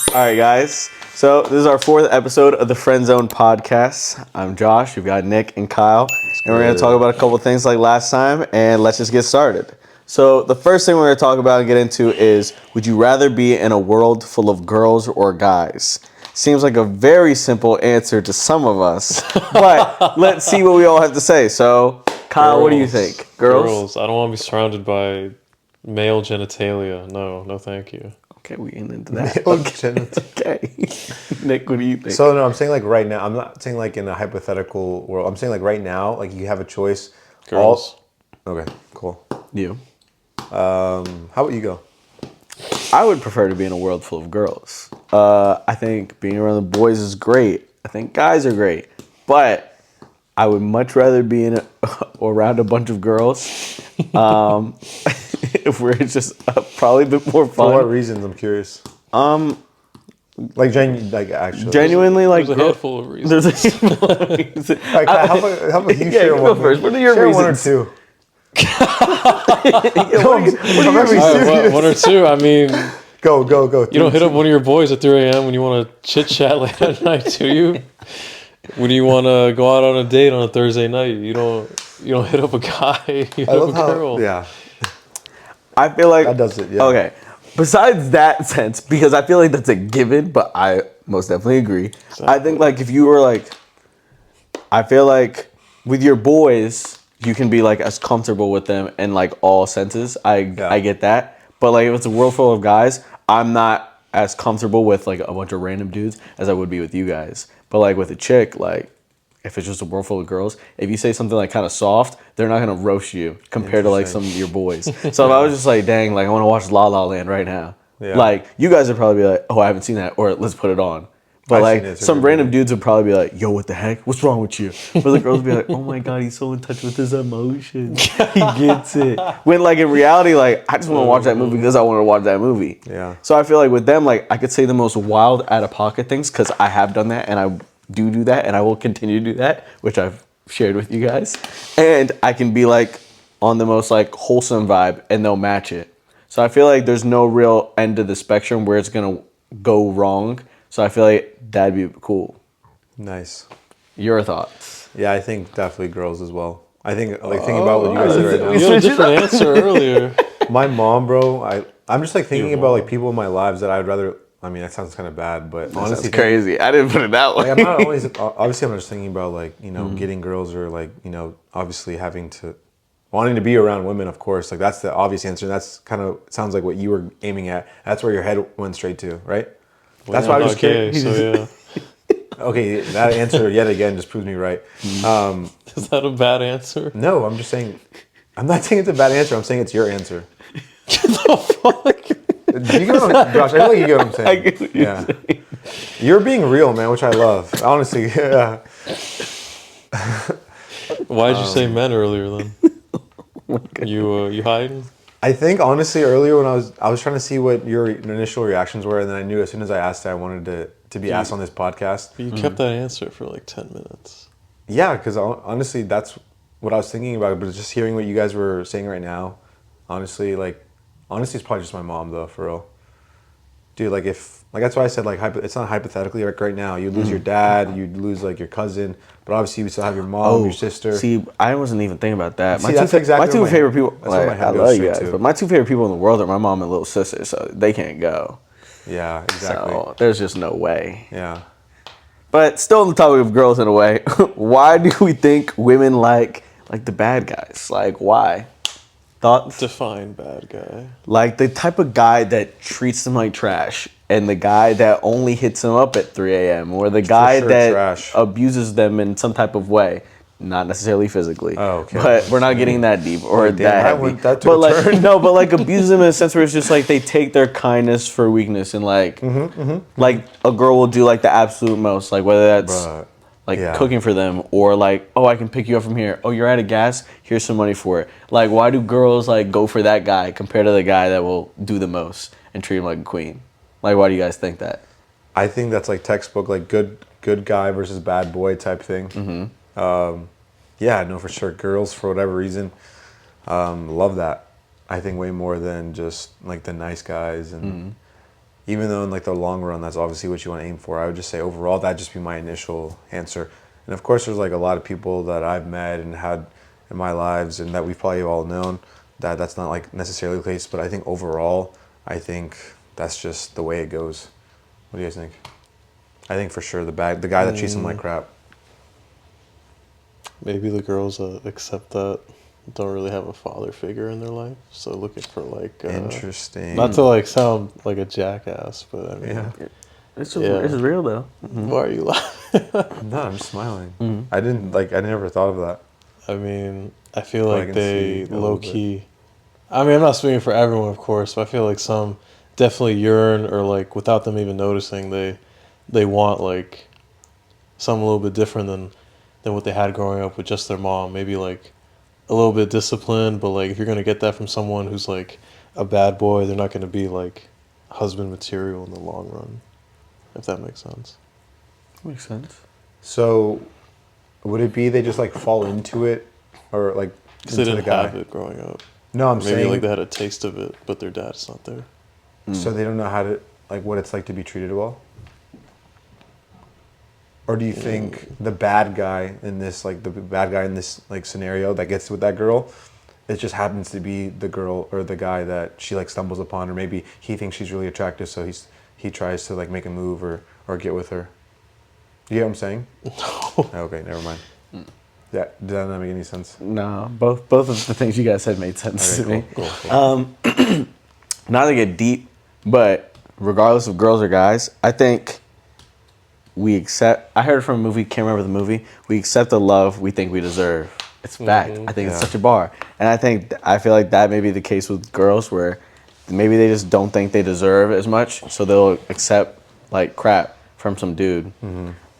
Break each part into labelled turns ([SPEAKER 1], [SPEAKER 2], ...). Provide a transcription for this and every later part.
[SPEAKER 1] All right, guys. So this is our 4th episode of the Friend Zone podcast. I'm Josh. We've got Nick and Kyle, and we're going to talk about a couple of things like last time. And let's just get started. So the first thing we're going to talk about and get into is: would you rather be in a world full of girls or guys? Seems like a very simple answer to some of us, but let's see what we all have to say. So, Kyle, what do you think? Girls?
[SPEAKER 2] I don't want to be surrounded by male genitalia. No, thank you.
[SPEAKER 1] Okay, we ain't into that. Okay. Nick, what do you think?
[SPEAKER 3] So no, I'm saying like right now. I'm not saying like in a hypothetical world. I'm saying like right now, like you have a choice.
[SPEAKER 2] Girls.
[SPEAKER 3] Okay, cool.
[SPEAKER 1] You?
[SPEAKER 3] How about you go?
[SPEAKER 1] I would prefer to be in a world full of girls. I think being around the boys is great. I think guys are great. But I would much rather be around a bunch of girls. If we're just probably a bit more fun.
[SPEAKER 3] For what reasons? I'm curious. Like actually.
[SPEAKER 1] Genuinely, like
[SPEAKER 2] There's a handful of reasons.
[SPEAKER 1] There's a handful of reasons.
[SPEAKER 3] Like, how about you share
[SPEAKER 1] you
[SPEAKER 3] one?
[SPEAKER 1] Go first. What are your
[SPEAKER 3] share
[SPEAKER 1] reasons?
[SPEAKER 3] 1 or 2.
[SPEAKER 2] One or two. I mean,
[SPEAKER 3] Go.
[SPEAKER 2] you don't hit up one of your boys at 3 a.m. when you want to chit chat late at night, do you? When you want to go out on a date on a Thursday night, you don't hit up a guy. You hit up a girl.
[SPEAKER 3] Yeah,
[SPEAKER 1] I feel like
[SPEAKER 3] that does it. Yeah.
[SPEAKER 1] Okay. Besides that sense, because I feel like that's a given, but I most definitely agree. Exactly. I think like if you were like, I feel like with your boys, you can be like as comfortable with them in like all senses. I get that, but like if it's a world full of guys, I'm not as comfortable with like a bunch of random dudes as I would be with you guys. But like with a chick, like if it's just a world full of girls, if you say something like kind of soft, they're not gonna roast you compared to like some of your boys. So if I was just like, dang, like I want to watch La La Land right now, like you guys would probably be like, oh, I haven't seen that, or let's put it on. But like some random dudes would probably be like, yo, what the heck? What's wrong with you? But the girls would be like, oh my God, he's so in touch with his emotions. He gets it. When like in reality, like I just want to watch that movie because I want to watch that movie.
[SPEAKER 3] Yeah.
[SPEAKER 1] So I feel like with them, like I could say the most wild out of pocket things because I have done that and I do that and I will continue to do that, which I've shared with you guys. And I can be like on the most like wholesome vibe and they'll match it. So I feel like there's no real end to the spectrum where it's going to go wrong. So I feel like that'd be cool.
[SPEAKER 3] Nice.
[SPEAKER 1] Your thoughts?
[SPEAKER 3] Yeah, I think definitely girls as well. I think like thinking about what you guys said right now.
[SPEAKER 2] You had a different answer earlier.
[SPEAKER 3] My mom, bro. I'm just like thinking about like people in my lives that I'd rather. I mean, that sounds kind of bad, but honestly,
[SPEAKER 1] that's crazy. I didn't put it that way.
[SPEAKER 3] Like, I'm not always obviously. I'm just thinking about like getting girls or like obviously wanting to be around women. Of course, like that's the obvious answer. That's kind of sounds like what you were aiming at. That's where your head went straight to, right?
[SPEAKER 2] Well,
[SPEAKER 3] that's why I was
[SPEAKER 2] gay, so yeah.
[SPEAKER 3] Okay, that answer yet again just proves me right.
[SPEAKER 2] Is that a bad answer?
[SPEAKER 3] No, I'm just saying. I'm not saying it's a bad answer. I'm saying it's your answer.
[SPEAKER 2] The fuck?
[SPEAKER 3] You get what I'm, Josh, I feel like you get what I'm saying.
[SPEAKER 1] I get what you're saying.
[SPEAKER 3] You're being real, man, which I love. Honestly, yeah.
[SPEAKER 2] Why did you say men earlier then? You hiding?
[SPEAKER 3] I think honestly earlier when I was trying to see what your initial reactions were, and then I knew as soon as I asked it, I wanted to be asked on this podcast.
[SPEAKER 2] You kept that answer for like 10 minutes.
[SPEAKER 3] Yeah, because honestly, that's what I was thinking about. But just hearing what you guys were saying right now, honestly, it's probably just my mom though, for real. Dude, like that's why I said like it's not hypothetically like right now. You'd lose your dad, you'd lose like your cousin, but obviously you still have your mom, your sister.
[SPEAKER 1] See, I wasn't even thinking about that.
[SPEAKER 3] See, my two
[SPEAKER 1] favorite people. Like, I love you guys,
[SPEAKER 3] to.
[SPEAKER 1] but my two favorite people in the world are my mom and little sister, so they can't go.
[SPEAKER 3] Yeah, exactly.
[SPEAKER 1] So there's just no way.
[SPEAKER 3] Yeah.
[SPEAKER 1] But still on the topic of girls in a way, why do we think women like the bad guys? Like why? Thoughts?
[SPEAKER 2] Define bad guy.
[SPEAKER 1] Like the type of guy that treats them like trash, and the guy that only hits them up at 3 a.m. or the guy that abuses them in some type of way. Not necessarily physically.
[SPEAKER 3] Oh, okay.
[SPEAKER 1] But we're not getting that deep or that heavy.
[SPEAKER 3] That
[SPEAKER 1] but like no, but like abuse them in a sense where it's just like they take their kindness for weakness and like like a girl will do like the absolute most, like whether that's cooking for them or like, oh, I can pick you up from here. Oh, you're out of gas? Here's some money for it. Like why do girls like go for that guy compared to the guy that will do the most and treat him like a queen? Like why do you guys think that?
[SPEAKER 3] I think that's like textbook like good guy versus bad boy type thing. Yeah, no, for sure. Girls, for whatever reason, love that. I think way more than just like the nice guys. And even though in like the long run, that's obviously what you want to aim for. I would just say overall, that'd just be my initial answer. And of course, there's like a lot of people that I've met and had in my lives, and that we've probably all known that that's not like necessarily the case. But I think overall, I think that's just the way it goes. What do you guys think? I think for sure the guy that treats him like crap.
[SPEAKER 2] Maybe the girls that accept that don't really have a father figure in their life, so looking for like
[SPEAKER 3] Interesting.
[SPEAKER 2] not to like sound like a jackass, but I mean,
[SPEAKER 3] Yeah.
[SPEAKER 1] It's real though.
[SPEAKER 2] why are you laughing?
[SPEAKER 3] No, I'm smiling. I never thought of that.
[SPEAKER 2] I mean, I feel
[SPEAKER 3] Well, I
[SPEAKER 2] like
[SPEAKER 3] can
[SPEAKER 2] they
[SPEAKER 3] see a little
[SPEAKER 2] low key. I mean, I'm not speaking for everyone, of course, but I feel like some definitely yearn, or like without them even noticing, they want like something a little bit different than what they had growing up with just their mom. Maybe like a little bit disciplined, but like if you're gonna get that from someone who's like a bad boy, they're not gonna be like husband material in the long run. If that makes sense.
[SPEAKER 1] Makes sense.
[SPEAKER 3] So, would it be they just like fall into it, or like
[SPEAKER 2] Because they
[SPEAKER 3] into
[SPEAKER 2] didn't
[SPEAKER 3] the guy?
[SPEAKER 2] have it growing up.
[SPEAKER 3] No, I'm
[SPEAKER 2] Maybe
[SPEAKER 3] saying
[SPEAKER 2] like they had a taste of it, but their dad's not there.
[SPEAKER 3] so they don't know how to like what it's like to be treated well. Or do you think the bad guy in this like scenario that gets with that girl, it just happens to be the girl or the guy that she like stumbles upon, or maybe he thinks she's really attractive, so he tries to like make a move or get with her. You get what I'm saying?
[SPEAKER 2] No.
[SPEAKER 3] Okay, never mind. Yeah, did that not make any sense?
[SPEAKER 1] No, both of the things you guys said made sense to me.
[SPEAKER 3] Cool.
[SPEAKER 1] Not to get deep, but regardless of girls or guys, I think we accept. I heard it from a movie. Can't remember the movie. We accept the love we think we deserve. It's fact. I think it's such a bar, and I feel like that may be the case with girls, where maybe they just don't think they deserve as much, so they'll accept like crap from some dude.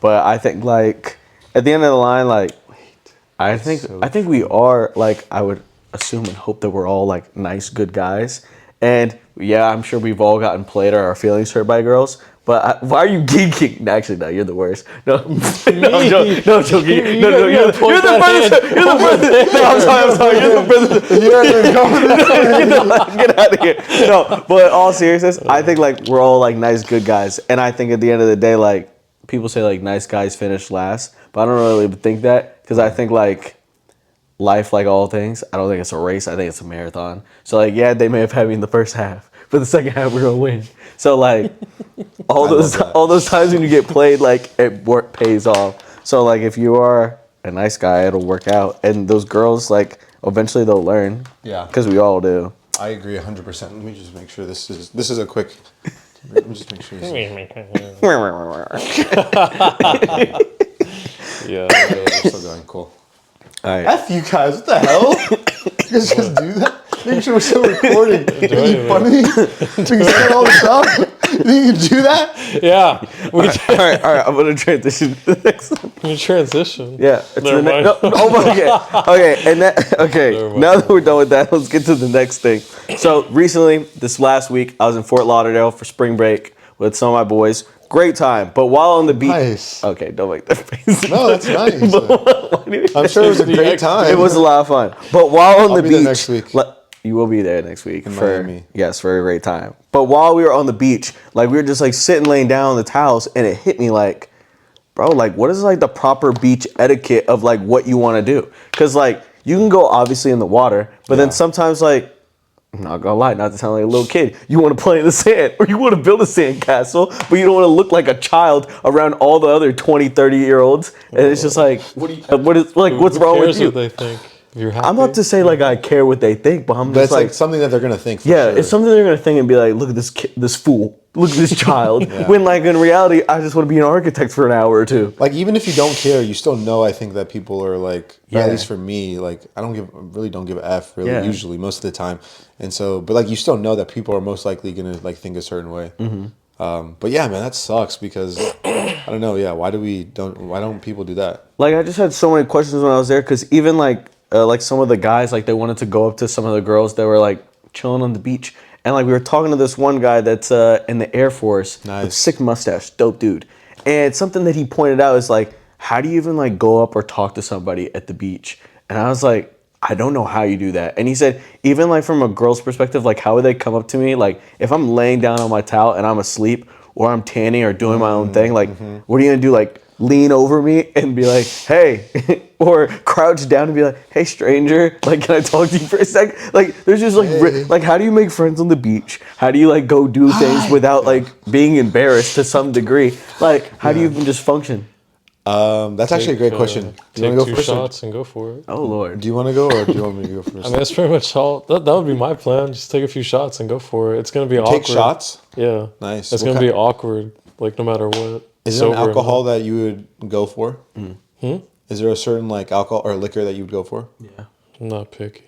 [SPEAKER 1] But I think like at the end of the line, like I think we are like, I would assume and hope that we're all like nice, good guys. And yeah, I'm sure we've all gotten played or our feelings hurt by girls. But why are you geeking? Actually, no, you're the worst. No, no, I'm joking. No, you're the furthest. You're the furthest. No, I'm sorry. You're the furthest. Get out of here. No, but in all seriousness, I think like we're all like nice, good guys. And I think at the end of the day, like people say like nice guys finish last, but I don't really think that, because I think like life, like all things, I don't think it's a race. I think it's a marathon. So like, yeah, they may have had me in the first half, but the second half we're gonna win. So like, all those times when you get played, like it pays off. So like, if you are a nice guy, it'll work out. And those girls, like eventually they'll learn. Yeah. Because we all do.
[SPEAKER 3] I agree 100%. Let me just make sure this is a quick. Let me just make sure.
[SPEAKER 2] Yeah.
[SPEAKER 3] We're still going. Cool.
[SPEAKER 1] All right.
[SPEAKER 3] F you guys, what the hell? You guys just do that? Make sure we're still recording. Is it funny? We can say all this stuff. You think you can do that?
[SPEAKER 2] Yeah.
[SPEAKER 1] All right. I'm gonna transition to the next one.
[SPEAKER 2] We transition.
[SPEAKER 1] Yeah. It's
[SPEAKER 2] Never mind.
[SPEAKER 1] Okay. Now that we're done with that, let's get to the next thing. So recently, this last week, I was in Fort Lauderdale for spring break with some of my boys. Great time. But while on the beach,
[SPEAKER 3] Nice.
[SPEAKER 1] Okay, don't make that face.
[SPEAKER 3] No, that's nice. I'm sure it was a great time.
[SPEAKER 1] It was a lot of fun. But while on the
[SPEAKER 3] be
[SPEAKER 1] beach,
[SPEAKER 3] there next week.
[SPEAKER 1] You will be there next week
[SPEAKER 3] In Miami.
[SPEAKER 1] Yes, for a great time. But while we were on the beach, like we were just like sitting, laying down on the towels, and it hit me like, bro, like what is like the proper beach etiquette of like what you want to do? Because like you can go obviously in the water, but then sometimes like, I'm not gonna lie, not to sound like a little kid, you want to play in the sand, or you want to build a sand castle, but you don't want to look like a child around all the other 20, 30-year-olds. And it's just like, what's wrong with you?
[SPEAKER 2] What they think. If you're happy.
[SPEAKER 1] I'm about to say like I care what they think, but I'm
[SPEAKER 3] But
[SPEAKER 1] just
[SPEAKER 3] it's like something that they're gonna think. For sure.
[SPEAKER 1] it's something they're gonna think and be like, look at this fool, look at this child. When like in reality, I just want to be an architect for an hour or two.
[SPEAKER 3] Like even if you don't care, you still know. I think that people are like, at least for me, like I really don't give a f really usually most of the time, and so but like you still know that people are most likely gonna like think a certain way. But yeah, man, that sucks because I don't know. Yeah, why don't people do that?
[SPEAKER 1] Like I just had so many questions when I was there, because even like some of the guys, like they wanted to go up to some of the girls that were like chilling on the beach, and like we were talking to this one guy that's in the Air Force, with sick mustache, dope dude, and something that he pointed out is like, how do you even like go up or talk to somebody at the beach? And I was like, I don't know how you do that. And he said, even like from a girl's perspective, like how would they come up to me? Like if I'm laying down on my towel and I'm asleep or I'm tanning or doing my own thing, like what are you gonna do? Like lean over me and be like, hey, or crouch down and be like, hey stranger, like can I talk to you for a sec? Like there's just like,
[SPEAKER 3] Hey.
[SPEAKER 1] like how do you make friends on the beach? How do you like go do things without like being embarrassed to some degree? Like how do you even just function?
[SPEAKER 3] That's actually a great question. Do you
[SPEAKER 2] Take
[SPEAKER 3] want to go
[SPEAKER 2] two
[SPEAKER 3] first?
[SPEAKER 2] shots and go for it.
[SPEAKER 1] Oh Lord.
[SPEAKER 3] Do you want to go, or do you want me to go first?
[SPEAKER 2] I mean, that's pretty much all. That would be my plan. Just take a few shots and go for it. It's gonna be awkward.
[SPEAKER 3] Take shots.
[SPEAKER 2] Yeah.
[SPEAKER 3] Nice.
[SPEAKER 2] It's
[SPEAKER 3] What
[SPEAKER 2] gonna be awkward, like no matter what.
[SPEAKER 3] Is there an
[SPEAKER 2] Sober or
[SPEAKER 3] alcohol
[SPEAKER 2] not.
[SPEAKER 3] that you would go for? Is there a certain like alcohol or liquor that you would go for?
[SPEAKER 1] Yeah.
[SPEAKER 2] I'm not picky.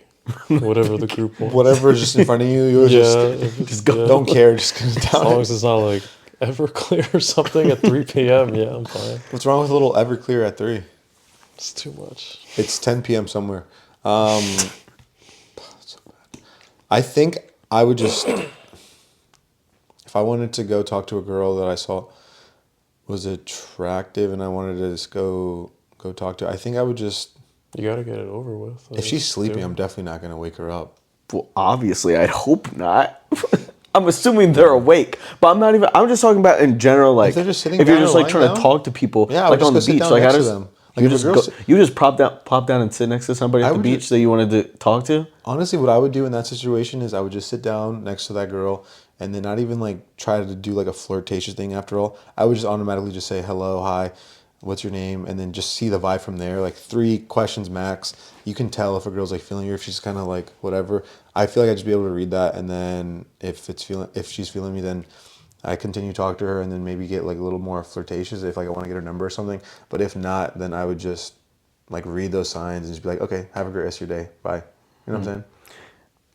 [SPEAKER 2] Whatever the group wants.
[SPEAKER 3] Whatever is just in front of you, you just
[SPEAKER 2] go.
[SPEAKER 3] don't care. Just go
[SPEAKER 2] As
[SPEAKER 3] down.
[SPEAKER 2] long as it's not like Everclear or something at 3 p.m. Yeah, I'm fine.
[SPEAKER 3] What's wrong with a little Everclear at 3?
[SPEAKER 2] It's too much.
[SPEAKER 3] It's 10 p.m. somewhere. So bad. I think I would just, if I wanted to go talk to a girl that I saw was attractive and I wanted to just go talk to her, I think I would just,
[SPEAKER 2] You gotta get it over with.
[SPEAKER 3] if she's sleeping,
[SPEAKER 2] Do it.
[SPEAKER 3] I'm definitely not going to wake her up.
[SPEAKER 1] Well, obviously, I'd hope not. I'm assuming they're awake, but I'm not even. I'm just talking about in general, like
[SPEAKER 3] they're just sitting
[SPEAKER 1] if you're
[SPEAKER 3] down
[SPEAKER 1] just
[SPEAKER 3] or
[SPEAKER 1] like trying
[SPEAKER 3] lying
[SPEAKER 1] to
[SPEAKER 3] down?
[SPEAKER 1] talk to people,
[SPEAKER 3] Yeah, I
[SPEAKER 1] like
[SPEAKER 3] would just
[SPEAKER 1] on
[SPEAKER 3] go
[SPEAKER 1] the
[SPEAKER 3] sit
[SPEAKER 1] beach.
[SPEAKER 3] down
[SPEAKER 1] Like
[SPEAKER 3] next
[SPEAKER 1] how
[SPEAKER 3] to
[SPEAKER 1] does
[SPEAKER 3] them. Like
[SPEAKER 1] you
[SPEAKER 3] if a
[SPEAKER 1] just
[SPEAKER 3] girl's-
[SPEAKER 1] you just plop down and sit next to somebody
[SPEAKER 3] I
[SPEAKER 1] at the
[SPEAKER 3] would
[SPEAKER 1] beach
[SPEAKER 3] just-
[SPEAKER 1] that you wanted to talk to?
[SPEAKER 3] Honestly, what I would do in that situation is I would just sit down next to that girl and then not even like try to do like a flirtatious thing after all. I would just automatically just say hello, hi, what's your name, and then just see the vibe from there. Like 3 questions max. You can tell if a girl's like feeling you, if she's kind of like whatever. I feel like I'd just be able to read that, and then if she's feeling me, then I continue to talk to her, and then maybe get like a little more flirtatious if like I want to get her number or something. But if not, then I would just like read those signs and just be like, okay, have a great rest of your day, bye. You know what I'm saying?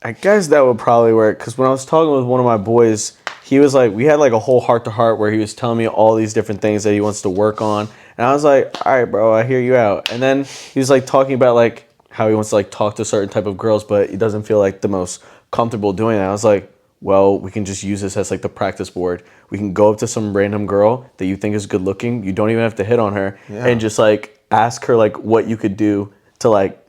[SPEAKER 1] I guess that would probably work because when I was talking with one of my boys, he was like, we had like a whole heart to heart where he was telling me all these different things that he wants to work on, and I was like, all right, bro, I hear you out. And then he was like talking about like how he wants to like talk to certain type of girls, but he doesn't feel like the most comfortable doing that. I was like, well, we can just use this as like the practice board. We can go up to some random girl that you think is good looking. You don't even have to hit on her,
[SPEAKER 3] Yeah.
[SPEAKER 1] and just like ask her like what you could do to like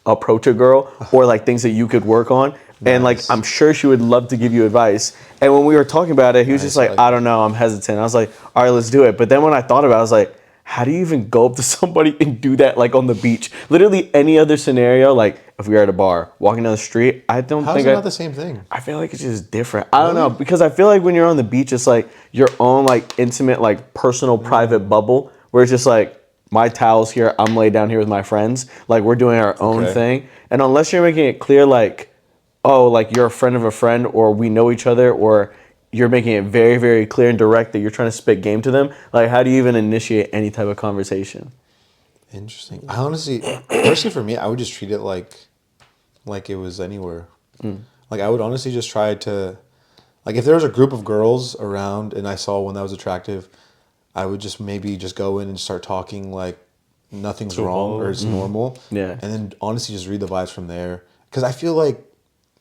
[SPEAKER 1] approach a girl or like things that you could work on. And like
[SPEAKER 3] Nice.
[SPEAKER 1] I'm sure she would love to give you advice. And when we were talking about it, he was
[SPEAKER 3] Nice,
[SPEAKER 1] just like,
[SPEAKER 3] I like
[SPEAKER 1] I don't know, I'm hesitant. I was like, all right, let's do it. But then when I thought about it, I was like, how do you even go up to somebody and do that like on the beach? Literally any other scenario, like if we were at a bar, walking down the street, I don't
[SPEAKER 3] How's
[SPEAKER 1] think
[SPEAKER 3] it
[SPEAKER 1] I,
[SPEAKER 3] not the same thing?
[SPEAKER 1] I feel like it's just different. I don't know, because I feel like when you're on the beach, it's like your own like intimate, like personal, private bubble where it's just like my towel's here, I'm laid down here with my friends, like we're doing our own
[SPEAKER 3] Okay.
[SPEAKER 1] thing. And unless you're making it clear, like, oh, like you're a friend of a friend, or we know each other, or you're making it very, very clear and direct that you're trying to spit game to them, like how do you even initiate any type of conversation?
[SPEAKER 3] Interesting. I honestly, personally for me, I would just treat it like it was anywhere. Like I would honestly just try to, like if there was a group of girls around and I saw one that was attractive, I would just maybe just go in and start talking like nothing's
[SPEAKER 2] To
[SPEAKER 3] wrong
[SPEAKER 2] all.
[SPEAKER 3] or it's normal.
[SPEAKER 1] Yeah.
[SPEAKER 3] And then honestly just read the vibes from there. Because I feel like,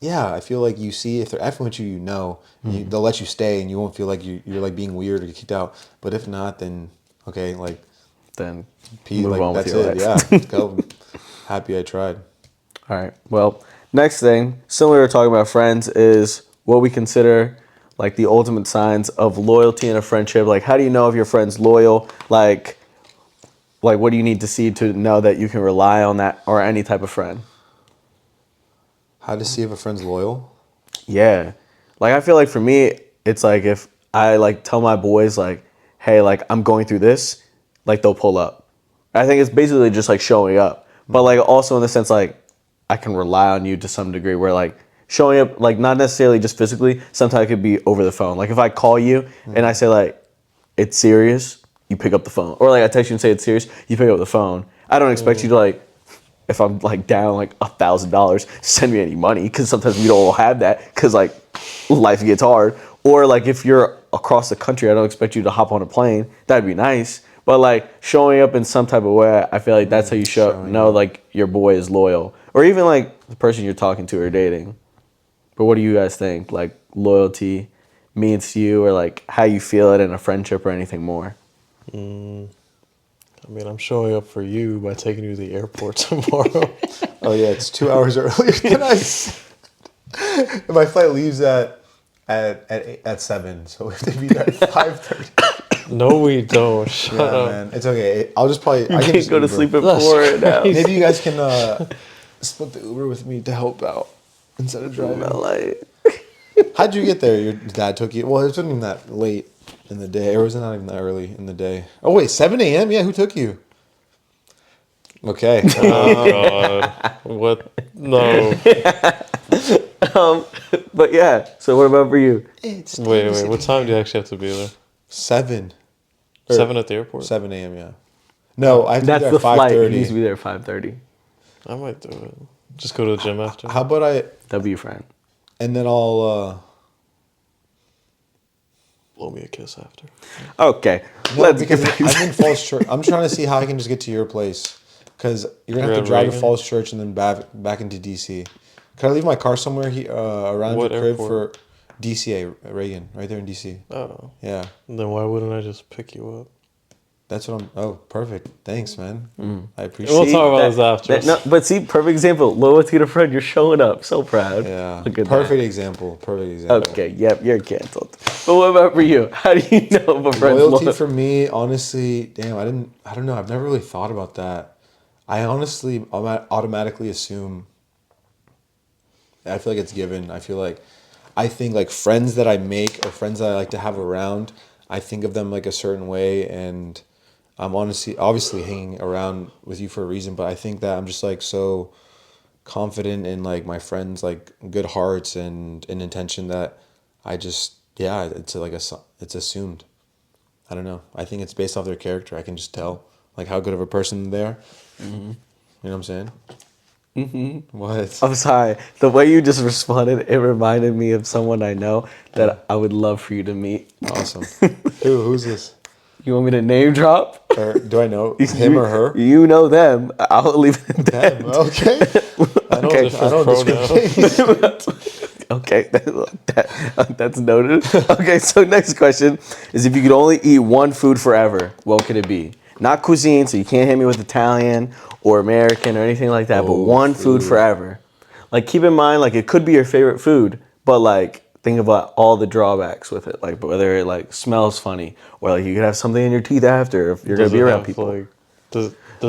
[SPEAKER 3] yeah, I feel like you see if they're effing with you, you know, they'll let you stay and you won't feel like you're like being weird or get kicked out. But if not, then okay, like
[SPEAKER 1] Then
[SPEAKER 3] Pete,
[SPEAKER 1] move
[SPEAKER 3] like
[SPEAKER 1] on with
[SPEAKER 3] that's
[SPEAKER 1] your
[SPEAKER 3] it.
[SPEAKER 1] life.
[SPEAKER 3] Yeah, go. Happy I tried.
[SPEAKER 1] All right. Well, next thing, similar to talking about friends, is what we consider like the ultimate signs of loyalty in a friendship. Like, how do you know if your friend's loyal? Like what do you need to see to know that you can rely on that or any type of friend?
[SPEAKER 3] How to see if a friend's loyal?
[SPEAKER 1] Yeah. Like, I feel like for me, it's like if I like tell my boys like, hey, like I'm going through this, like they'll pull up. I think it's basically just like showing up. But like also in the sense like I can rely on you to some degree where like showing up, like not necessarily just physically, sometimes it could be over the phone. Like if I call you and I say like, it's serious, you pick up the phone. Or like I text you and say it's serious, you pick up the phone. I don't expect you to like, if I'm like down like $1,000, send me any money, because sometimes we don't all have that because like life gets hard. Or like if you're across the country, I don't expect you to hop on a plane. That'd be nice. But like showing up in some type of way, I feel like that's how you know like your boy is loyal. Or even like the person you're talking to or dating. But what do you guys think? Like loyalty means to you, or like how you feel it in a friendship or anything more?
[SPEAKER 2] I mean, I'm showing up for you by taking you to the airport tomorrow.
[SPEAKER 3] Oh yeah, it's 2 hours earlier than I said. And my flight leaves at 7, so we have to be there at 5:30.
[SPEAKER 2] No, we don't. Shut
[SPEAKER 3] Yeah,
[SPEAKER 2] up.
[SPEAKER 3] man, it's okay. I'll just probably I can
[SPEAKER 1] Can't
[SPEAKER 3] just
[SPEAKER 1] go to
[SPEAKER 3] Uber.
[SPEAKER 1] sleep at
[SPEAKER 2] That's
[SPEAKER 1] 4 right now.
[SPEAKER 2] crazy.
[SPEAKER 3] Maybe you guys can split the Uber with me to help out instead of driving.
[SPEAKER 1] Like,
[SPEAKER 3] How'd you get there? Your dad took you. Well, it wasn't even that late in the day. Or was it not even that early in the day? Oh wait, 7 a.m. Yeah, who took you? Okay.
[SPEAKER 2] Oh God. What? No.
[SPEAKER 1] but yeah. So what about for you?
[SPEAKER 3] It's
[SPEAKER 2] Wait. What time do you actually have to be there?
[SPEAKER 3] 7.
[SPEAKER 2] 7 at the airport?
[SPEAKER 3] 7 a.m. Yeah. No, I have to
[SPEAKER 1] That's
[SPEAKER 3] be
[SPEAKER 1] the
[SPEAKER 3] there at
[SPEAKER 1] flight. He
[SPEAKER 3] 5:30.
[SPEAKER 1] needs to be there at 5:30.
[SPEAKER 2] I might do it. Just go to the gym after.
[SPEAKER 3] How about I?
[SPEAKER 1] W friend.
[SPEAKER 3] And then I'll.
[SPEAKER 2] Blow me a kiss after.
[SPEAKER 1] Okay.
[SPEAKER 3] No,
[SPEAKER 1] Let's
[SPEAKER 3] because
[SPEAKER 1] get
[SPEAKER 3] I'm in Falls Church. I'm trying to see how I can just get to your place, because you're gonna have
[SPEAKER 2] You're
[SPEAKER 3] to drive to
[SPEAKER 2] at
[SPEAKER 3] Falls Church and then back into DC. Could I leave my car somewhere around
[SPEAKER 2] What
[SPEAKER 3] your crib
[SPEAKER 2] airport?
[SPEAKER 3] for DCA Reagan, right there in DC?
[SPEAKER 2] Oh.
[SPEAKER 3] Yeah,
[SPEAKER 2] Then why wouldn't I just pick you up?
[SPEAKER 3] that's what I'm. Oh, perfect. Thanks, man. I appreciate.
[SPEAKER 2] We'll
[SPEAKER 3] it.
[SPEAKER 2] talk about this after.
[SPEAKER 1] No, but see, perfect example. Loyalty to friend. You're showing up. So proud.
[SPEAKER 3] Yeah,
[SPEAKER 1] Look at
[SPEAKER 3] perfect
[SPEAKER 1] that.
[SPEAKER 3] example. Perfect example.
[SPEAKER 1] Okay. Yep. You're canceled. But what about for you? How do you know if a friend's
[SPEAKER 3] Loyalty
[SPEAKER 1] loyal?
[SPEAKER 3] for me, honestly, damn, I don't know. I've never really thought about that. I honestly automatically assume. I feel like it's given. I think like friends that I make or friends that I like to have around, I think of them like a certain way, and I'm obviously hanging around with you for a reason, but I think that I'm just like so confident in like my friends' like good hearts and intention that I just, yeah, it's assumed. I don't know. I think it's based off their character. I can just tell like how good of a person they are. You know what I'm saying? Mm-hmm. What?
[SPEAKER 1] I'm sorry. The way you just responded, it reminded me of someone I know that I would love for you to meet.
[SPEAKER 3] Awesome. Who's this?
[SPEAKER 1] You want me to name drop?
[SPEAKER 3] Or do I know him or her?
[SPEAKER 1] You know them. I'll leave it at that.
[SPEAKER 3] Them. Okay. I don't.
[SPEAKER 1] Okay.
[SPEAKER 3] I don't discriminate.
[SPEAKER 1] Okay, that's noted. Okay, so next question is, if you could only eat one food forever, what could it be? Not cuisine, so you can't hit me with Italian or American or anything like that, but one food forever. Like, keep in mind, like, it could be your favorite food, but like, think about all the drawbacks with it, like whether it like smells funny or like you could have something in your teeth after if you're gonna be around people.
[SPEAKER 2] Like, does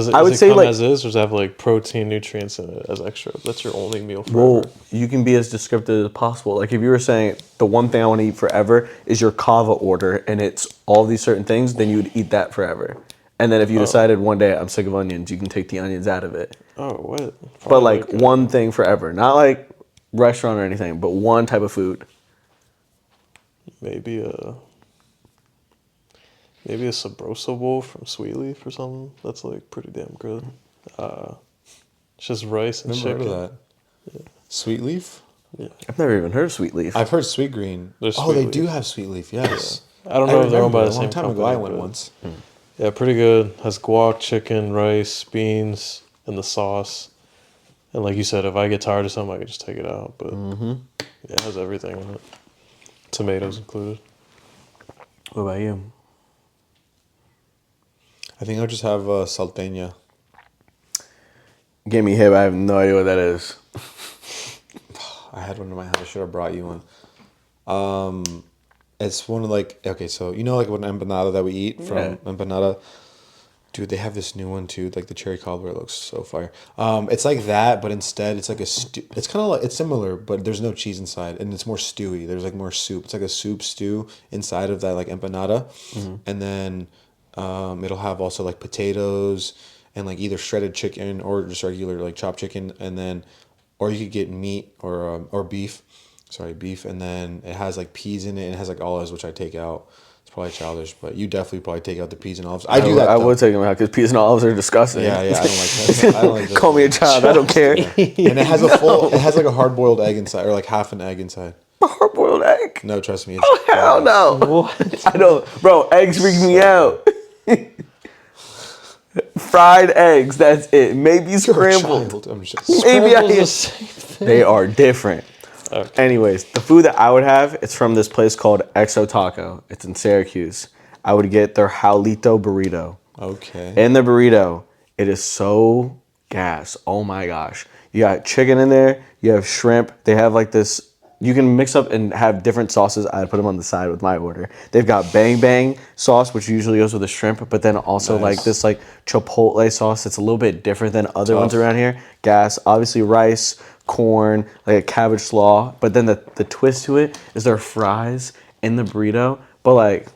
[SPEAKER 2] it,
[SPEAKER 1] I would
[SPEAKER 2] it
[SPEAKER 1] say,
[SPEAKER 2] come
[SPEAKER 1] like-
[SPEAKER 2] as is, or does it have like protein, nutrients in it as extra? That's your only meal forever.
[SPEAKER 1] Well, you can be as descriptive as possible. Like if you were saying the one thing I want to eat forever is your kava order and it's all these certain things, then you would eat that forever. And then if you decided one day I'm sick of onions, you can take the onions out of it.
[SPEAKER 2] Oh, what?
[SPEAKER 1] But like one thing forever, not like restaurant or anything, but one type of food.
[SPEAKER 2] Maybe a Sabroso bowl from Sweet Leaf or something. That's like pretty damn good. It's just rice and
[SPEAKER 3] Never
[SPEAKER 2] chicken.
[SPEAKER 3] heard of that. Sweet leaf?
[SPEAKER 1] I've never even heard of sweet leaf.
[SPEAKER 3] I've heard sweet green.
[SPEAKER 2] There's
[SPEAKER 3] Oh,
[SPEAKER 2] Sweet
[SPEAKER 3] they
[SPEAKER 2] Leaf.
[SPEAKER 3] do have sweet leaf. Yes.
[SPEAKER 2] I don't know if they're owned by the
[SPEAKER 3] a long
[SPEAKER 2] same
[SPEAKER 3] time
[SPEAKER 2] company.
[SPEAKER 3] ago. I went
[SPEAKER 2] but-
[SPEAKER 3] once.
[SPEAKER 2] Yeah, pretty good. Has guac, chicken, rice, beans, and the sauce. And like you said, if I get tired of something, I can just take it out. But yeah, it has everything in it. Tomatoes included.
[SPEAKER 1] What about you?
[SPEAKER 3] I think I'll just have salteña.
[SPEAKER 1] Give me hip. I have no idea what that is.
[SPEAKER 3] I had one in my house. I should have brought you one. It's one of like, okay, so you know like one empanada that we eat from
[SPEAKER 1] Yeah.
[SPEAKER 3] Empanada. Dude, they have this new one too, like the cherry cobbler. It looks so fire. It's like that, but instead it's like a stew. It's kind of like, it's similar, but there's no cheese inside, and it's more stewy. There's like more soup. It's like a soup stew inside of that like empanada, and then it'll have also like potatoes and like either shredded chicken or just regular like chopped chicken, and then or you could get meat or beef. Sorry, beef, and then it has like peas in it, and it has like olives, which I take out. It's probably childish, but you definitely probably take out the peas and olives. I do that.
[SPEAKER 1] I
[SPEAKER 3] though.
[SPEAKER 1] would take them out because peas and olives are disgusting.
[SPEAKER 3] Yeah, I don't like that. I don't like that.
[SPEAKER 1] Call me a child. I don't care.
[SPEAKER 3] And it has it has like a hard boiled egg inside, or like half an egg inside.
[SPEAKER 1] A hard-boiled egg.
[SPEAKER 3] No, trust me. It's,
[SPEAKER 1] Oh hell no! What? I don't, bro. Eggs freak me out. Fried eggs. That's it. Maybe
[SPEAKER 3] You're a
[SPEAKER 1] scrambled.
[SPEAKER 3] child. I'm just.
[SPEAKER 1] Maybe I
[SPEAKER 2] Scrambled is the
[SPEAKER 1] am.
[SPEAKER 2] same thing.
[SPEAKER 1] They are different.
[SPEAKER 2] Okay.
[SPEAKER 1] Anyways, the food that I would have, it's from this place called Exo Taco. It's in Syracuse. I would get their Jaldito burrito.
[SPEAKER 3] Okay.
[SPEAKER 1] In the burrito, it is so gas. Oh my gosh. You got chicken in there. You have shrimp. They have like this. You can mix up and have different sauces. I put them on the side with my order. They've got bang bang sauce, which usually goes with the shrimp, but then also like this like chipotle sauce that's a little bit different than other ones around here. Gas, obviously rice, corn, like a cabbage slaw. But then the twist to it is their fries in the burrito. But like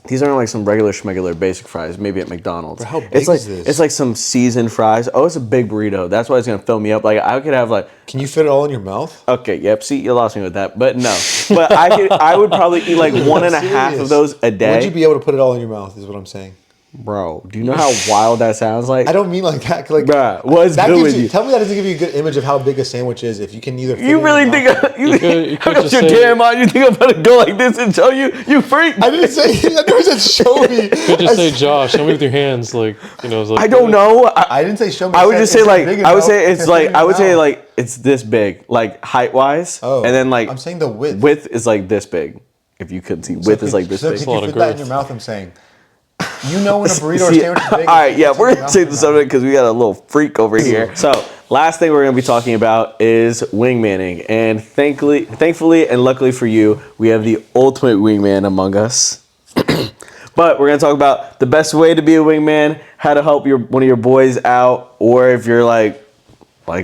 [SPEAKER 1] these aren't like some regular schmegular basic fries, maybe at McDonald's.
[SPEAKER 3] Bro, how big
[SPEAKER 1] it's like
[SPEAKER 3] is this?
[SPEAKER 1] it's like some seasoned fries. Oh, it's a big burrito. That's why it's gonna fill me up. Like I could have like
[SPEAKER 3] Can you fit it all in your mouth?
[SPEAKER 1] okay, yep. See, you lost me with that, but no. But I would probably eat like one and a half of those a day.
[SPEAKER 3] Would you be able to put it all in your mouth? Is what I'm saying.
[SPEAKER 1] Bro, do you know how wild that sounds like?
[SPEAKER 3] I don't mean like that. Like,
[SPEAKER 1] Bruh, what's
[SPEAKER 3] that
[SPEAKER 1] good
[SPEAKER 3] gives
[SPEAKER 1] with
[SPEAKER 3] you?
[SPEAKER 1] you?
[SPEAKER 3] Tell me that doesn't give you a good image of how big a sandwich is. If you can either. Fit
[SPEAKER 1] You
[SPEAKER 3] it
[SPEAKER 1] really
[SPEAKER 3] in your
[SPEAKER 1] think
[SPEAKER 3] mouth.
[SPEAKER 2] You could
[SPEAKER 1] hook up
[SPEAKER 2] just
[SPEAKER 1] your
[SPEAKER 2] say-
[SPEAKER 1] damn mind? You think I'm gonna go like this and show you? You freak!
[SPEAKER 3] I didn't say. I never said show me.
[SPEAKER 2] You could just say, Josh, show me with your hands, like, you know. It's like,
[SPEAKER 1] I don't know.
[SPEAKER 3] I didn't say show me.
[SPEAKER 1] I would just say
[SPEAKER 3] Is it
[SPEAKER 1] like
[SPEAKER 3] big
[SPEAKER 1] I would
[SPEAKER 3] enough
[SPEAKER 1] say
[SPEAKER 3] to
[SPEAKER 1] it's
[SPEAKER 3] fit
[SPEAKER 1] like
[SPEAKER 3] in your
[SPEAKER 1] I would say
[SPEAKER 3] mouth?
[SPEAKER 1] like it's this big, like height wise,
[SPEAKER 3] Oh,
[SPEAKER 1] and then like
[SPEAKER 3] I'm saying the width.
[SPEAKER 1] width is like this big. If you could see, width is like this
[SPEAKER 3] so
[SPEAKER 1] big.
[SPEAKER 3] Could
[SPEAKER 2] a lot
[SPEAKER 3] you
[SPEAKER 2] of
[SPEAKER 3] fit that in
[SPEAKER 2] girth.
[SPEAKER 3] your mouth? I'm saying. You know when a burrito or
[SPEAKER 1] See,
[SPEAKER 3] sandwich is big.
[SPEAKER 1] all right, yeah, we're gonna
[SPEAKER 3] gonna
[SPEAKER 1] save the subject because we got a little freak over here. So, last thing we're gonna be talking about is wingmanning, and thankfully, and luckily for you, we have the ultimate wingman among us. But we're gonna talk about the best way to be a wingman, how to help one of your boys out, or if you're like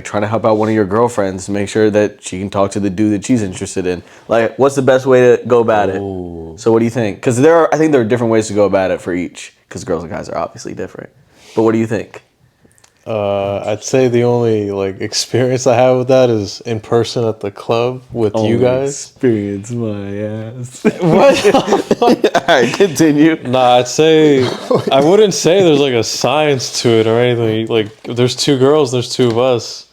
[SPEAKER 1] trying to help out one of your girlfriends, make sure that she can talk to the dude that she's interested in. Like, what's the best way to go about it? So what do you think? Because I think there are different ways to go about it for each. Because girls and guys are obviously different. But what do you think?
[SPEAKER 2] I'd say the only like experience I have with that is in person at the club with you guys.
[SPEAKER 1] Experience my ass. What? All right, continue.
[SPEAKER 2] Nah, I'd say I wouldn't say there's like a science to it or anything. Like, if there's two girls, there's two of us.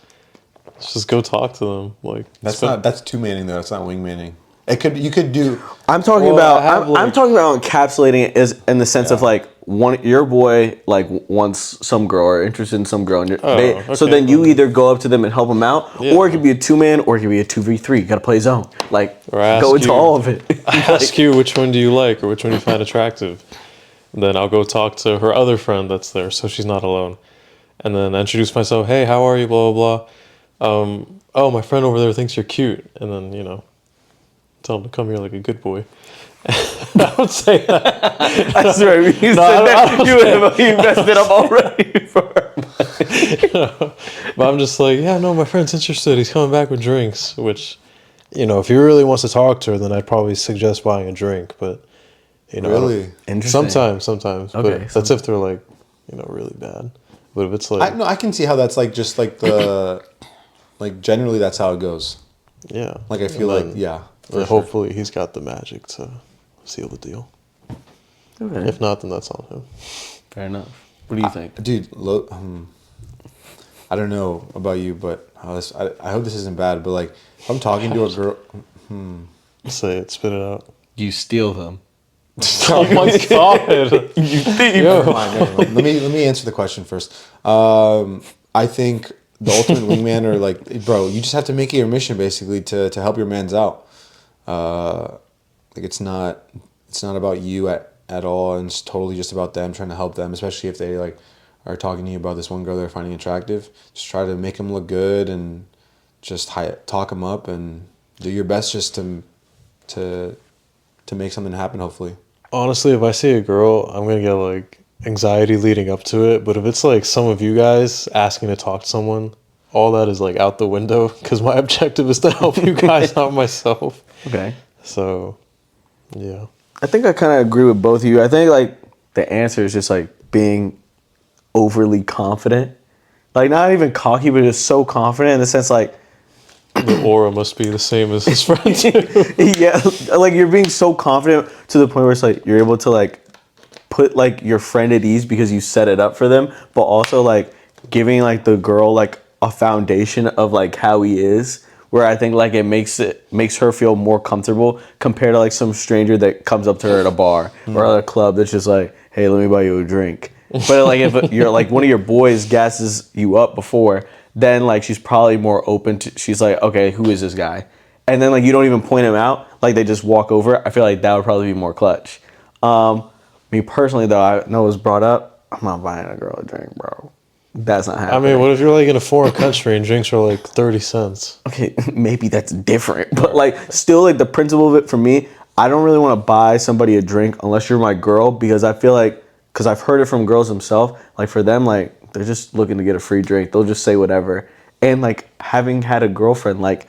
[SPEAKER 2] Let's just go talk to them. Like,
[SPEAKER 3] That's two manning though. That's not wing manning. It could you could do.
[SPEAKER 1] I'm talking
[SPEAKER 2] Well,
[SPEAKER 1] about.
[SPEAKER 2] I have,
[SPEAKER 1] I'm
[SPEAKER 2] like-
[SPEAKER 1] talking about encapsulating it is in the sense of like your boy like wants some girl or interested in some girl, and so
[SPEAKER 2] okay,
[SPEAKER 1] then you either go up to them and help them out, or it could be a 2-man, or it could be a 2v3. You gotta play zone, like
[SPEAKER 2] Or ask
[SPEAKER 1] go into
[SPEAKER 2] you.
[SPEAKER 1] all of it.
[SPEAKER 2] I ask you which one do you like or which one do you find attractive. And then I'll go talk to her other friend that's there, so she's not alone. And then I introduce myself. Hey, how are you? Blah blah blah. Oh, my friend over there thinks you're cute. And then tell him to come here like a good boy. I would say that.
[SPEAKER 1] I swear, you said that, you messed it up already.
[SPEAKER 2] But I'm just like, yeah, no, my friend's interested. He's coming back with drinks. Which, if he really wants to talk to her, then I'd probably suggest buying a drink. But
[SPEAKER 3] Really?
[SPEAKER 1] Interesting.
[SPEAKER 2] Sometimes.
[SPEAKER 1] Okay,
[SPEAKER 2] But that's if they're like, really bad. But if it's like,
[SPEAKER 3] I can see how that's like just like the like generally that's how it goes.
[SPEAKER 2] yeah,
[SPEAKER 3] Like I feel
[SPEAKER 2] And
[SPEAKER 3] like
[SPEAKER 2] then,
[SPEAKER 3] yeah.
[SPEAKER 2] and hopefully he's got the magic to seal the deal.
[SPEAKER 1] Okay.
[SPEAKER 2] If not, then that's on him.
[SPEAKER 1] Fair enough. What do you think?
[SPEAKER 3] Dude, I don't know about you, but I hope this isn't bad. But like, if I'm talking to a girl,
[SPEAKER 2] Say it, spit it out.
[SPEAKER 1] You steal them.
[SPEAKER 2] Oh my god!
[SPEAKER 1] You thief.
[SPEAKER 3] never mind. Let me answer the question first. I think the ultimate wingman, or like, bro, you just have to make it your mission basically to help your mans out. Like it's not about you at all, and it's totally just about them, trying to help them, especially if they like are talking to you about this one girl they're finding attractive. Just try to make them look good and just talk them up and do your best just to make something happen. Hopefully.
[SPEAKER 2] Honestly, if I see a girl, I'm gonna get like anxiety leading up to it. But if it's like some of you guys asking to talk to someone, all that is like out the window because my objective is to help you guys, not myself.
[SPEAKER 1] Okay.
[SPEAKER 2] So, yeah.
[SPEAKER 1] I think I kind of agree with both of you. I think like the answer is just like being overly confident, like not even cocky, but just so confident in the sense like,
[SPEAKER 2] The aura must be the same as his friend too.
[SPEAKER 1] yeah, like you're being so confident to the point where it's like you're able to like put like your friend at ease because you set it up for them, but also like giving like the girl like a foundation of like how he is, where I think like it makes her feel more comfortable compared to like some stranger that comes up to her at a bar or at a club that's just like, hey, let me buy you a drink. But like if you're like one of your boys gasses you up before, then like she's probably more open to, she's like, okay, who is this guy? And then like you don't even point him out, like they just walk over. I feel like that would probably be more clutch. Me personally though, I know it was brought up, I'm not buying a girl a drink, bro. That's not
[SPEAKER 2] I
[SPEAKER 1] happening.
[SPEAKER 2] mean, what if you're like in a foreign country and drinks are like 30 cents?
[SPEAKER 1] Okay, maybe that's different, but like still like the principle of it for me, I don't really want to buy somebody a drink unless you're my girl, because I feel like, because I've heard it from girls themselves, like for them, like they're just looking to get a free drink. They'll just say whatever. And like having had a girlfriend, like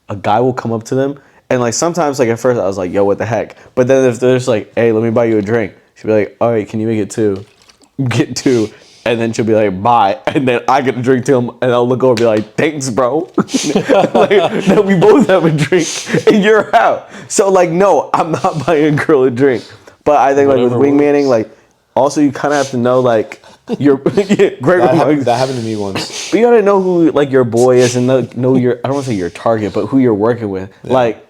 [SPEAKER 1] a guy will come up to them and like sometimes like at first I was like, yo, what the heck? But then if they're just like, hey, let me buy you a drink, she'll be like, all right, can you make it two? Get two. And then she'll be like, bye. And then I get a drink to him and I'll look over and be like, thanks, bro. Like, now we both have a drink and you're out. So like, no, I'm not buying a girl a drink. But I think like with wingmanning, like also you kind of have to know like your great remarks.
[SPEAKER 3] That happened to me once.
[SPEAKER 1] But you gotta know who like your boy is and know your, I don't want to say your target, but who you're working with. Yeah. Like,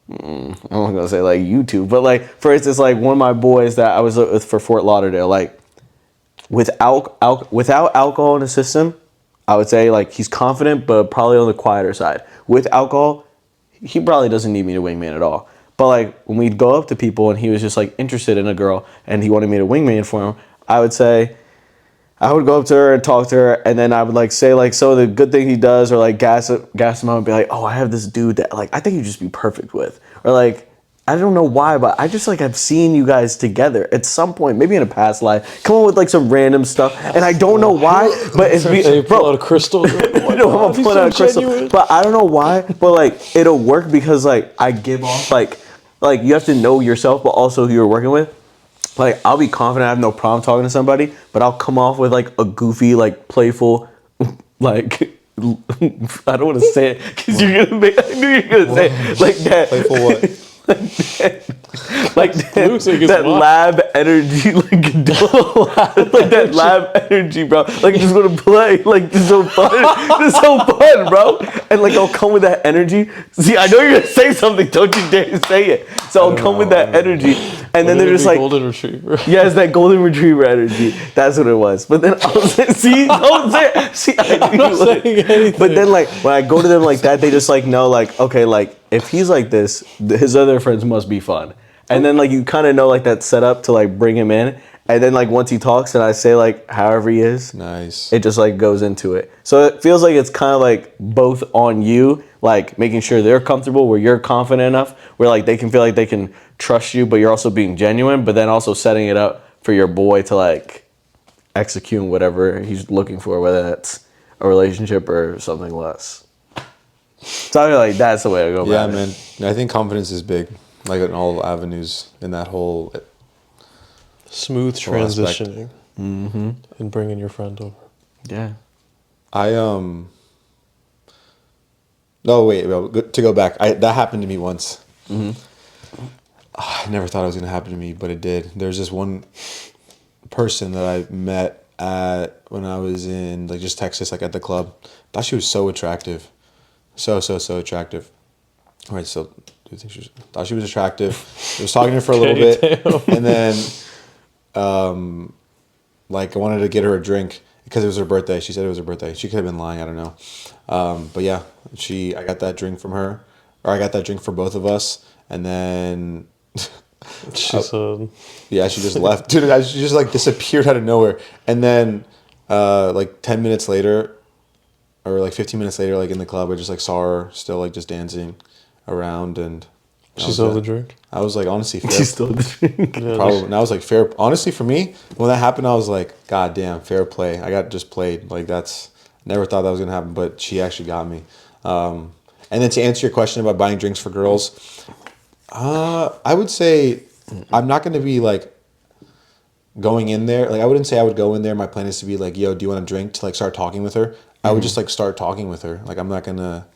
[SPEAKER 1] I'm not gonna say like YouTube, but like for instance, like one of my boys that I was with for Fort Lauderdale, like without alcohol in the system, I would say like he's confident, but probably on the quieter side. With alcohol, he probably doesn't need me to wingman at all. But like when we'd go up to people and he was just like interested in a girl and he wanted me to wingman for him, I would go up to her and talk to her, and then I would like say like, so the good thing he does, or like gas him up and be like, oh, I have this dude that like I think you'd just be perfect with, or like I don't know why, but I just like I've seen you guys together at some point, maybe in a past life. Come on with like some random stuff, and I don't know why, but it's
[SPEAKER 2] pull out a crystal.
[SPEAKER 1] No, I'm gonna pull out a crystal, but I don't know why, but like it'll work because like I give off like you have to know yourself, but also who you're working with. Like, I'll be confident, I have no problem talking to somebody, but I'll come off with, like, a goofy, like, playful, like, I don't want to say it, because you're going to make, I knew you were going to say it, like that.
[SPEAKER 3] Playful what?
[SPEAKER 1] like that lab energy, like that lab energy, bro. Like just gonna play, like this is so fun, this is so fun, bro. And like I'll come with that energy. See, I know you're gonna say something. Don't you dare say it. So I'll come with that energy, and then they're just like
[SPEAKER 2] golden retriever.
[SPEAKER 1] Yeah, it's that golden retriever energy. That's what it was. But then I was see, don't say it. See, I'm not saying anything. But then like when I go to them like that, they just like know like okay, like if he's like this, his other friends must be fun. And then like you kind of know like that setup to like bring him in. And then like once he talks and I say like however he is,
[SPEAKER 3] nice,
[SPEAKER 1] it just like goes into it. So it feels like it's kind of like both on you, like making sure they're comfortable where you're confident enough, where like they can feel like they can trust you, but you're also being genuine, but then also setting it up for your boy to like execute whatever he's looking for, whether that's a relationship or something less. So I feel like that's the way to go about it.
[SPEAKER 3] Yeah, man. I think confidence is big, like in all avenues in that whole
[SPEAKER 2] smooth transitioning and bringing your friend over.
[SPEAKER 1] Yeah.
[SPEAKER 3] No, wait. To go back, that happened to me once. I never thought it was gonna happen to me, but it did. There's this one person that I met when I was in like just Texas, like at the club. Thought she was so attractive. So attractive. All right, so do you think thought she was attractive? I was talking to her for a little bit, and then, like I wanted to get her a drink because it was her birthday. She said it was her birthday. She could have been lying. I don't know. But yeah, I got that drink from her, or I got that drink for both of us, and then
[SPEAKER 2] she said,
[SPEAKER 3] yeah, she just left. Dude, she just like disappeared out of nowhere, and then like 10 minutes later. Or like 15 minutes later, like in the club, I just like saw her still like just dancing around, and
[SPEAKER 2] she still had the drink.
[SPEAKER 3] I was like, honestly, fair.
[SPEAKER 1] She still had the drink.
[SPEAKER 3] Probably. And I was like, fair. Honestly, for me, when that happened, I was like, God damn, fair play. I got just played. Like never thought that was gonna happen, but she actually got me. And then to answer your question about buying drinks for girls, I would say I'm not gonna be like going in there. Like I wouldn't say I would go in there. My plan is to be like, yo, do you want a drink? To like start talking with her. I would just like start talking with her. Like I'm not gonna,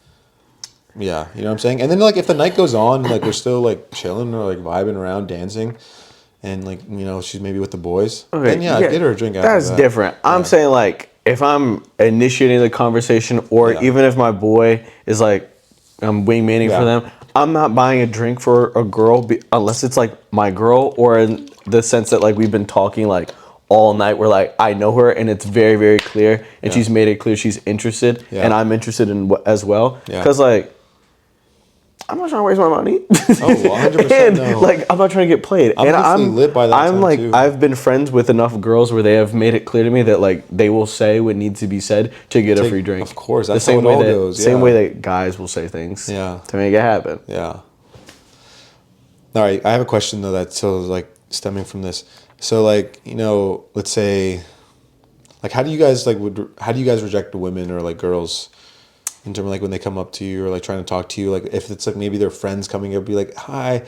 [SPEAKER 3] yeah, you know what I'm saying. And then like if the night goes on, like we're still like chilling or like vibing around, dancing, and like you know she's maybe with the boys. Okay, then yeah, get her a drink.
[SPEAKER 1] That's different. Yeah. I'm saying like if I'm initiating the conversation, or even if my boy is like I'm wingmaning for them, I'm not buying a drink for a girl unless it's like my girl, or in the sense that like we've been talking like all night, where like I know her and it's very, very clear, and she's made it clear she's interested, and I'm interested in as well. Because like I'm not trying to waste my money.
[SPEAKER 3] Oh, 100%
[SPEAKER 1] and
[SPEAKER 3] no.
[SPEAKER 1] like I'm not trying to get played.
[SPEAKER 3] I'm
[SPEAKER 1] and
[SPEAKER 3] definitely lit by that
[SPEAKER 1] I'm
[SPEAKER 3] time,
[SPEAKER 1] like
[SPEAKER 3] too.
[SPEAKER 1] I've been friends with enough girls where they have made it clear to me that like they will say what needs to be said to get a free drink.
[SPEAKER 3] Of course, that's
[SPEAKER 1] the same
[SPEAKER 3] how it all
[SPEAKER 1] way that,
[SPEAKER 3] goes.
[SPEAKER 1] Same
[SPEAKER 3] yeah.
[SPEAKER 1] way that guys will say things.
[SPEAKER 3] Yeah.
[SPEAKER 1] To make it happen.
[SPEAKER 3] Yeah. All right, I have a question though that's so like stemming from this. So like, you know, let's say like how do you guys reject the women or like girls in terms of like when they come up to you or like trying to talk to you, like if it's like maybe their friends coming up be like, "Hi,"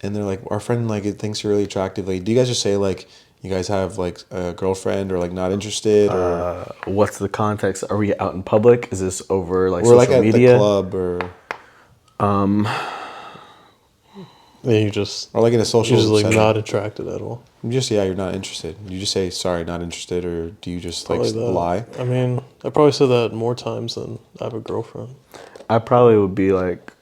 [SPEAKER 3] and they're like, "Our friend like thinks you're really attractive." Like do you guys just say like you guys have like a girlfriend or like not interested or
[SPEAKER 1] What's the context? Are we out in public? Is this over like
[SPEAKER 3] or
[SPEAKER 1] social
[SPEAKER 3] like at
[SPEAKER 1] media?
[SPEAKER 3] the club or
[SPEAKER 2] Yeah, you just
[SPEAKER 3] like in a social
[SPEAKER 2] you're just like
[SPEAKER 3] setting?
[SPEAKER 2] not attracted at all.
[SPEAKER 3] Just you're not interested. You just say sorry, not interested, or do you just
[SPEAKER 2] Probably
[SPEAKER 3] like
[SPEAKER 2] that.
[SPEAKER 3] lie?
[SPEAKER 2] I mean, I probably said that more times than I have a girlfriend.
[SPEAKER 1] I probably would be like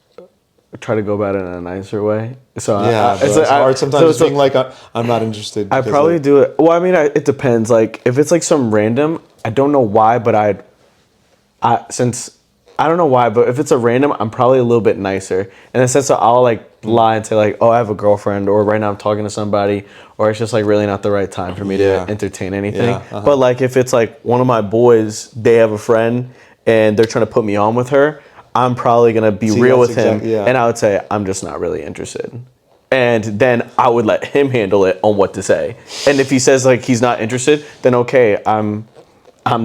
[SPEAKER 1] try to go about it in a nicer way. So
[SPEAKER 3] Yeah, but it's hard sometimes just being like I'm not interested.
[SPEAKER 1] I
[SPEAKER 3] because,
[SPEAKER 1] probably
[SPEAKER 3] like,
[SPEAKER 1] do it. Well, I mean, it depends. Like if it's like some random, I don't know why, but since I don't know why, but if it's a random, I'm probably a little bit nicer in the sense that I'll like lie and say like, oh, I have a girlfriend, or right now I'm talking to somebody, or it's just like really not the right time for me
[SPEAKER 3] Yeah.
[SPEAKER 1] to entertain anything.
[SPEAKER 3] Yeah, uh-huh.
[SPEAKER 1] But like if it's like one of my boys, they have a friend and they're trying to put me on with her, I'm probably gonna be real
[SPEAKER 3] that's
[SPEAKER 1] with him,
[SPEAKER 3] exact- yeah.
[SPEAKER 1] and I would say I'm just not really interested. And then I would let him handle it on what to say. And if he says like he's not interested, then okay, I'm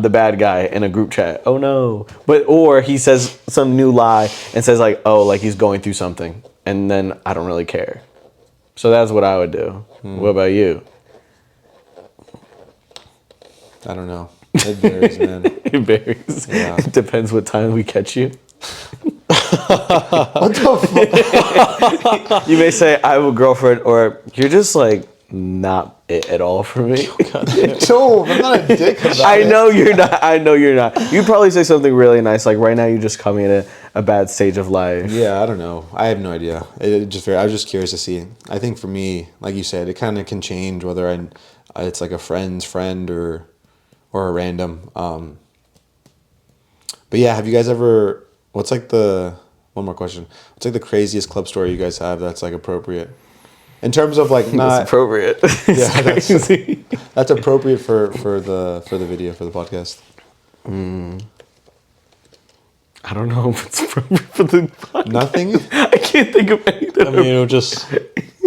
[SPEAKER 1] the bad guy in a group chat. Oh no. Or he says some new lie and says like, oh, like he's going through something. And then I don't really care. So that's what I would do. What about you?
[SPEAKER 3] I don't know. It varies, man.
[SPEAKER 1] It varies.
[SPEAKER 3] Yeah.
[SPEAKER 1] It depends what time we catch you.
[SPEAKER 3] What the fuck?
[SPEAKER 1] You may say I have a girlfriend, or you're just like not it at all for me.
[SPEAKER 3] Joe, I'm not a dick about
[SPEAKER 1] I
[SPEAKER 3] it.
[SPEAKER 1] know you're not. I know you're not. You'd probably say something really nice. Like right now, you're just coming at a bad stage of life.
[SPEAKER 3] Yeah, I don't know. I have no idea. I was just curious to see. I think for me, like you said, it kind of can change whether it's like a friend's friend or a random. But yeah, have you guys ever? What's like one more question? What's like the craziest club story you guys have that's like appropriate? In terms of like not
[SPEAKER 1] That's appropriate.
[SPEAKER 3] Yeah, that's
[SPEAKER 1] crazy.
[SPEAKER 3] that's appropriate for the video for the podcast.
[SPEAKER 1] I don't know if it's appropriate for the podcast.
[SPEAKER 3] Nothing.
[SPEAKER 1] I can't think of anything.
[SPEAKER 2] I mean, it would just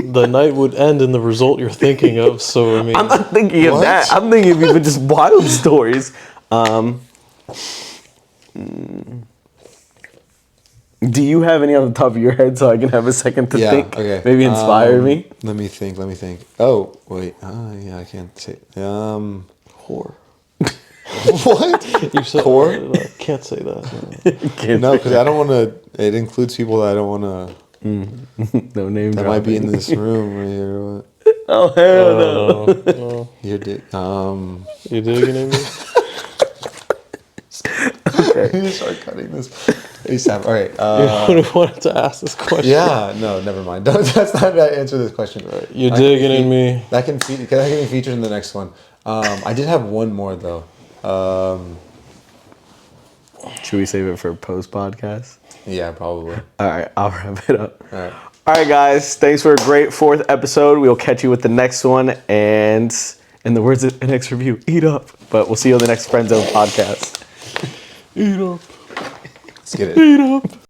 [SPEAKER 2] the night would end in the result you're thinking of. So I mean,
[SPEAKER 1] I'm not thinking of
[SPEAKER 3] What?
[SPEAKER 1] that. I'm thinking of even just wild stories. Do you have any on the top of your head so I can have a second to
[SPEAKER 3] Yeah.
[SPEAKER 1] think?
[SPEAKER 3] Okay.
[SPEAKER 1] Maybe inspire me.
[SPEAKER 3] Let me think. Oh wait. Yeah, I can't say.
[SPEAKER 2] whore.
[SPEAKER 3] What?
[SPEAKER 2] You said
[SPEAKER 3] Whore?
[SPEAKER 2] I can't say that.
[SPEAKER 3] No, because I don't want to. It includes people that I don't want to.
[SPEAKER 1] No name
[SPEAKER 3] That
[SPEAKER 1] dropping.
[SPEAKER 3] might be in this room right here. What?
[SPEAKER 1] Oh hell no.
[SPEAKER 2] No.
[SPEAKER 3] Your dick.
[SPEAKER 2] You digging in me?
[SPEAKER 3] You start cutting this. ASAP. All right.
[SPEAKER 2] You would have wanted to ask this question.
[SPEAKER 3] Yeah. No. Never mind. That's not how to answer this question.
[SPEAKER 2] You're
[SPEAKER 3] That
[SPEAKER 2] digging
[SPEAKER 3] can
[SPEAKER 2] in me.
[SPEAKER 3] That can be featured in the next one. I did have one more though.
[SPEAKER 1] Should we save it for post podcast?
[SPEAKER 3] Yeah, probably.
[SPEAKER 1] All right, I'll wrap it up.
[SPEAKER 3] All right.
[SPEAKER 1] All right, guys. Thanks for a great 4th episode. We'll catch you with the next one. And in the words of an next review, eat up. But we'll see you on the next Friend Zone podcast.
[SPEAKER 2] Eat up.
[SPEAKER 3] Let's get it.
[SPEAKER 2] Eat up.